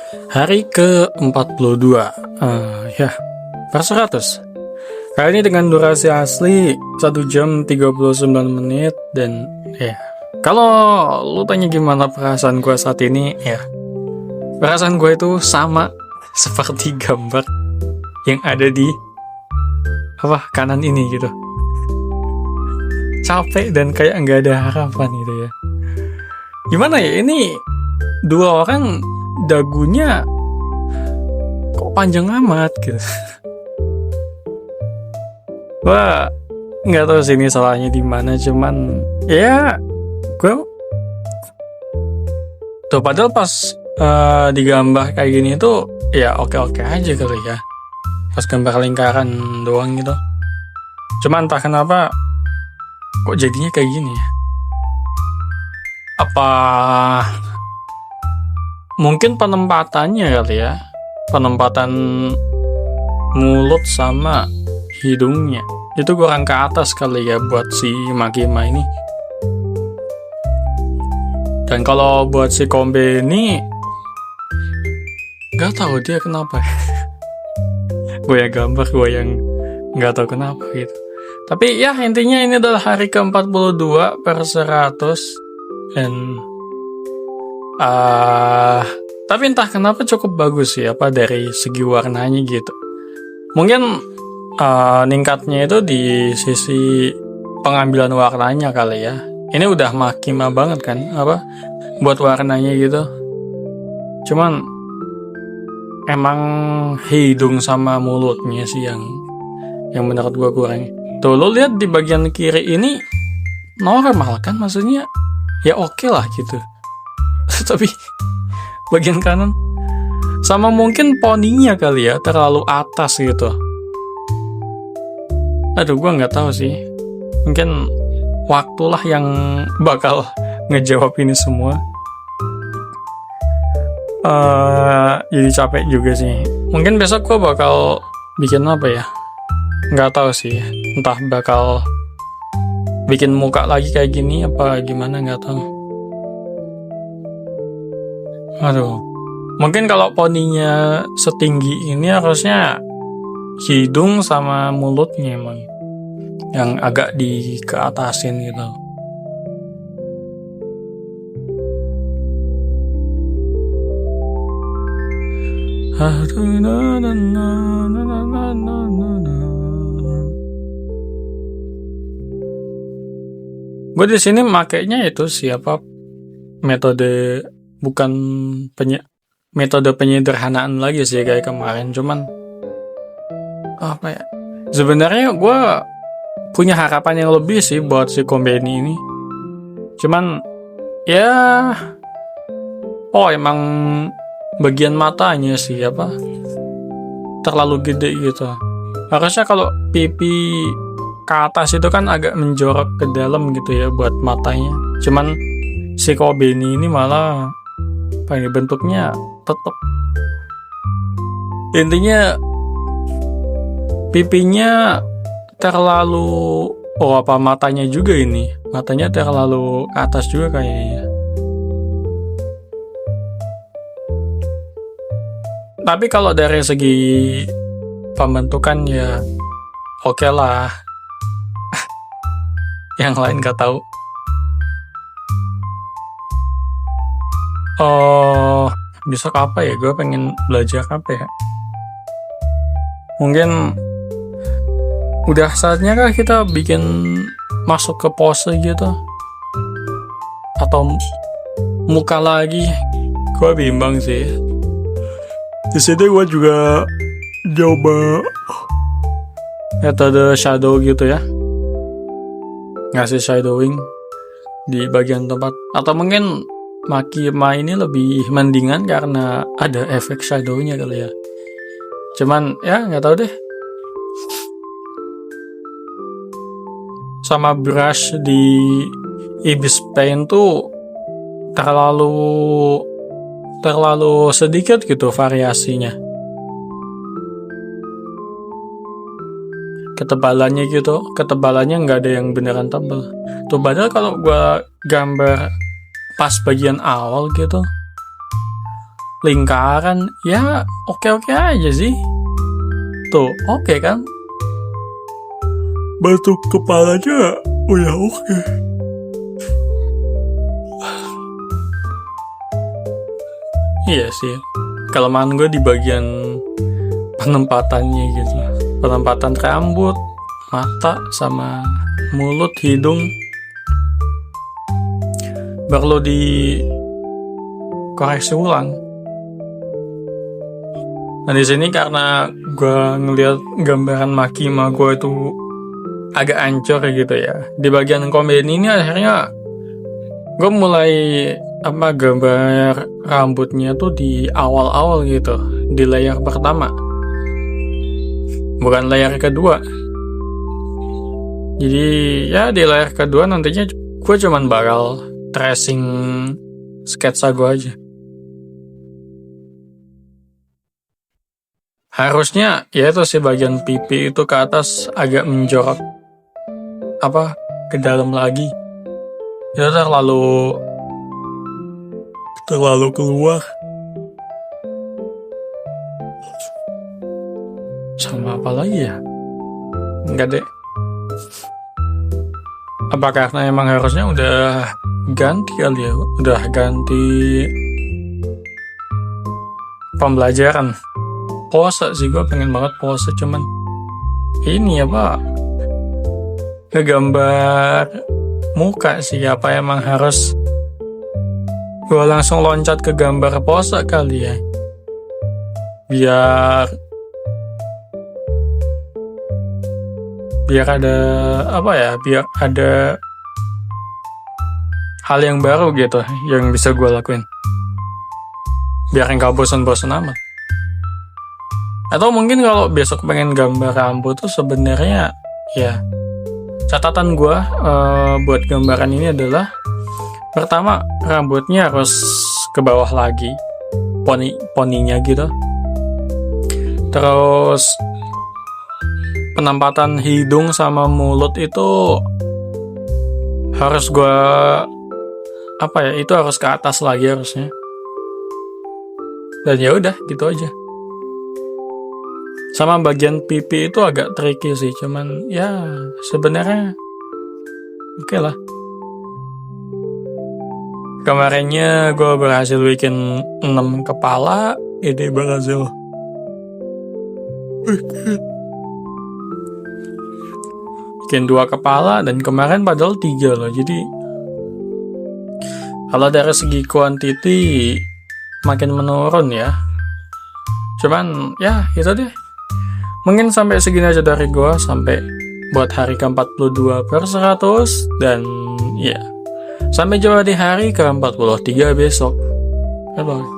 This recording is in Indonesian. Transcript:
Hari ke-42, ya, per 100. Kali ini dengan durasi asli 1 jam 39 menit. Dan ya, kalau lu tanya gimana perasaan gue saat ini, ya, perasaan gue itu sama seperti gambar yang ada di kanan ini gitu. Capek dan kayak nggak ada harapan gitu ya. Gimana ya, ini dua orang dagunya kok panjang amat gitu. Wah, nggak tahu sih ini salahnya di mana, cuman ya gue tuh padahal pas digambar kayak gini tuh ya oke aja kali ya, pas gambar lingkaran doang gitu. Cuman entah kenapa kok jadinya kayak gini ya. Apa mungkin penempatannya kali ya, penempatan mulut sama hidungnya itu kurang ke atas kali ya buat si Makima ini. Dan kalau buat si Kombe ini gak tahu dia kenapa. Gue yang gambar, gue yang gak tahu kenapa gitu. Tapi ya intinya ini adalah hari ke-42 per 100. Dan tapi entah kenapa cukup bagus sih dari segi warnanya gitu. Mungkin ningkatnya itu di sisi pengambilan warnanya kali ya. Ini udah Makima banget kan buat warnanya gitu. Cuman emang hidung sama mulutnya sih yang menurut gua kurang. Tuh lo lihat di bagian kiri ini normal kan, maksudnya ya oke lah gitu. Tapi bagian kanan sama mungkin poninya kali ya terlalu atas gitu. Aduh, gue nggak tahu sih. Mungkin waktulah yang bakal ngejawab ini semua. Jadi capek juga sih. Mungkin besok gue bakal bikin apa ya? Nggak tahu sih. Entah bakal bikin muka lagi kayak gini apa gimana, nggak tahu. Aduh, mungkin kalau poninya setinggi ini harusnya hidung sama mulutnya emang yang agak keatasin gitu. Gue di sini makainya itu siapa metode bukan metode penyederhanaan lagi sih kayak kemarin. Cuman apa ya, sebenarnya gue punya harapan yang lebih sih buat si Kombeni ini. Cuman ya emang bagian matanya sih terlalu gede gitu. Harusnya kalau pipi ke atas itu kan agak menjorok ke dalam gitu ya buat matanya. Cuman si Kombeni ini malah bentuknya tetap, intinya pipinya terlalu matanya juga ini, matanya terlalu ke atas juga kayaknya. Tapi kalau dari segi pembentukan ya oke lah. Yang lain gak tahu. Besok apa ya? Gue pengen belajar apa ya? Mungkin udah saatnya kah kita bikin masuk ke pose gitu? Atau muka lagi? Gue bimbang sih. Di sini gue juga coba metode shadow gitu ya. Ngasih shadowing di bagian tempat. Atau mungkin Makima ini lebih mendingan karena ada efek shadownya kali ya. Cuman ya nggak tahu deh. Sama brush di Ibis Paint tuh terlalu sedikit gitu variasinya. Ketebalannya nggak ada yang beneran tebal. Tuh padahal kalau gua gambar pas bagian awal gitu lingkaran, ya oke-oke aja sih. Tuh, oke kan? Batuk kepalanya udah oke. Iya sih, kelemahan gue di bagian penempatannya gitu. Penempatan rambut, mata, sama mulut, hidung perlu dikoreksi ulang. Nah di sini karena gue ngeliat gambaran Makima gue itu agak ancur gitu ya. Di bagian komen ini akhirnya gue mulai gambar rambutnya tuh di awal-awal gitu, di layer pertama, bukan layer kedua. Jadi ya di layer kedua nantinya gue cuman bakal tracing sketsa gue aja. Harusnya ya itu sih bagian pipi itu ke atas agak menjorok ke dalam lagi. Itu terlalu keluar. Sama apa lagi ya? Enggak deh. Apa karena emang harusnya udah ganti kali ya? Udah ganti pembelajaran. Pose sih, gue pengen banget pose, cuman ini ngegambar muka sih, apa emang harus gue langsung loncat ke gambar pose kali ya, biar ada biar ada hal yang baru gitu yang bisa gue lakuin, biar nggak bosan-bosan amat. Atau mungkin kalau besok pengen gambar rambut tuh sebenarnya ya catatan gue buat gambaran ini adalah pertama rambutnya harus ke bawah lagi, poninya gitu. Terus penempatan hidung sama mulut itu harus gue itu harus ke atas lagi harusnya. Dan ya udah gitu aja. Sama bagian pipi itu agak tricky sih, cuman ya sebenarnya oke lah. Kemarinnya gue berhasil bikin 6 kepala, ini berhasil bikin 2 kepala, dan kemarin padahal 3 loh. Jadi kalau dari segi kuantiti makin menurun ya. Cuman ya itu deh. Mungkin sampai segini aja dari gue, sampai buat hari ke-42/100, dan ya sampai jumpa di hari ke-43 besok. Bye-bye.